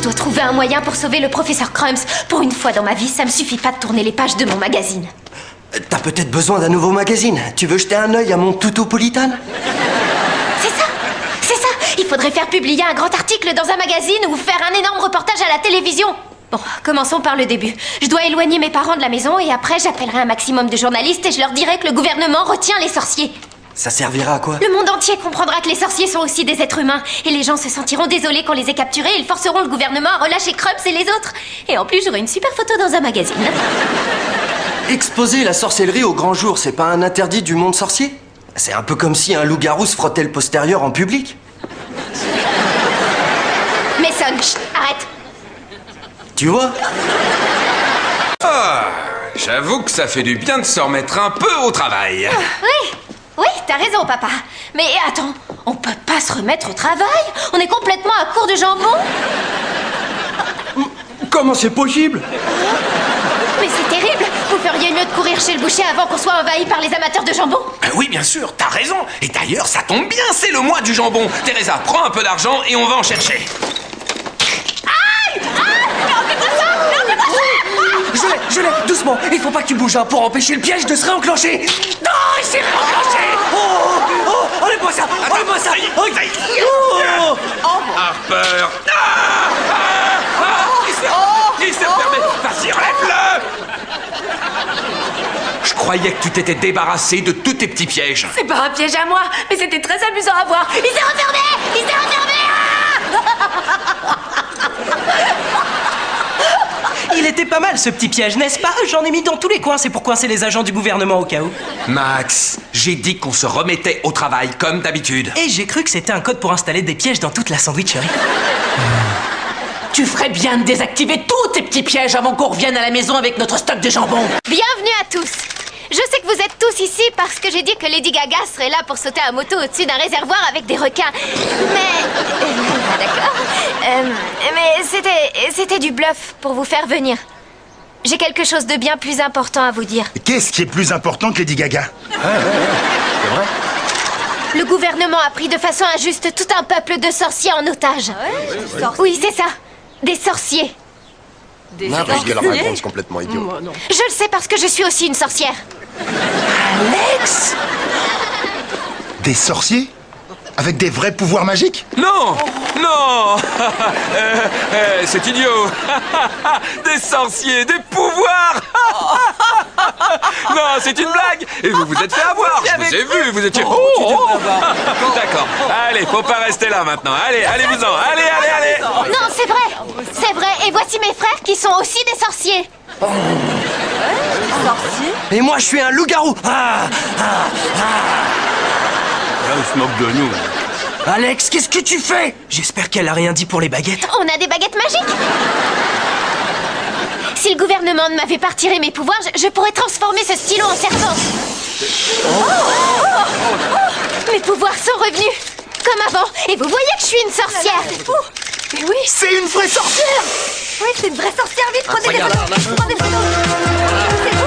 dois trouver un moyen pour sauver le professeur Crumbs. Pour une fois dans ma vie, ça me suffit pas de tourner les pages de mon magazine. T'as peut-être besoin d'un nouveau magazine. Tu veux jeter un œil à mon Tutopolitane? C'est ça. Il faudrait faire publier un grand article dans un magazine ou faire un énorme reportage à la télévision. Bon, commençons par le début. Je dois éloigner mes parents de la maison et après j'appellerai un maximum de journalistes et je leur dirai que le gouvernement retient les sorciers. Ça servira à quoi? Le monde entier comprendra que les sorciers sont aussi des êtres humains. Et les gens se sentiront désolés qu'on les ait capturés et ils forceront le gouvernement à relâcher Crumbs et les autres. Et en plus, j'aurai une super photo dans un magazine. Exposer la sorcellerie au grand jour, c'est pas un interdit du monde sorcier? C'est un peu comme si un loup-garou se frottait le postérieur en public. Mason, chut, arrête. Tu vois? Ah, j'avoue que ça fait du bien de se remettre un peu au travail. Oui, t'as raison, papa. Mais attends, on peut pas se remettre au travail? On est complètement à court de jambon? Comment c'est possible? Mais c'est terrible. Vous feriez mieux de courir chez le boucher avant qu'on soit envahi par les amateurs de jambon. Oui, bien sûr, t'as raison. Et d'ailleurs, ça tombe bien, c'est le mois du jambon. Teresa, prends un peu d'argent et on va en chercher. Je l'ai, doucement. Il faut pas que tu bouges hein, pour empêcher le piège de se réenclencher. Non, il s'est réenclenché. Enlève-moi ça. Enlève-moi ça. Harper. Il s'est fermé. Vas-y, enlève-le. Je croyais que tu t'étais débarrassé de tous tes petits pièges. C'est pas un piège à moi, mais c'était très amusant à voir. Il s'est refermé. Il était pas mal ce petit piège, n'est-ce pas? J'en ai mis dans tous les coins, c'est pour coincer les agents du gouvernement au cas où. Max, j'ai dit qu'on se remettait au travail comme d'habitude. Et j'ai cru que c'était un code pour installer des pièges dans toute la sandwicherie. Tu ferais bien de désactiver tous tes petits pièges avant qu'on revienne à la maison avec notre stock de jambon. Bienvenue à tous. Je sais que vous êtes tous ici parce que j'ai dit que Lady Gaga serait là pour sauter à moto au-dessus d'un réservoir avec des requins. Mais... d'accord. Mais c'était du bluff pour vous faire venir. J'ai quelque chose de bien plus important à vous dire. Qu'est-ce qui est plus important que Lady Gaga? C'est vrai? Le gouvernement a pris de façon injuste tout un peuple de sorciers en otage. Oui, c'est ça. Des sorciers. N'importe quelle réponse complètement idiote. Je le sais parce que je suis aussi une sorcière. Alex! Des sorciers? Avec des vrais pouvoirs magiques? Non, non. C'est idiot. Des sorciers, des pouvoirs. Non, c'est une blague. Et vous vous êtes fait avoir. Je vous ai vu, vous étiez... D'accord. Allez, faut pas rester là maintenant. Allez-vous-en. Allez. Non, c'est vrai. C'est vrai. Et voici mes frères qui sont aussi des sorciers. Et moi, je suis un loup-garou. On se moque de nous. Alex, qu'est-ce que tu fais? J'espère qu'elle a rien dit pour les baguettes. On a des baguettes magiques. Si le gouvernement ne m'avait pas retiré mes pouvoirs, je pourrais transformer ce stylo en serpent. Mes pouvoirs sont revenus, comme avant. Et vous voyez que je suis une sorcière. Mais oui, C'est une vraie sorcière! oui, c'est une vraie sorcière. Vite, prenez des photos. Prenez des photos. C'est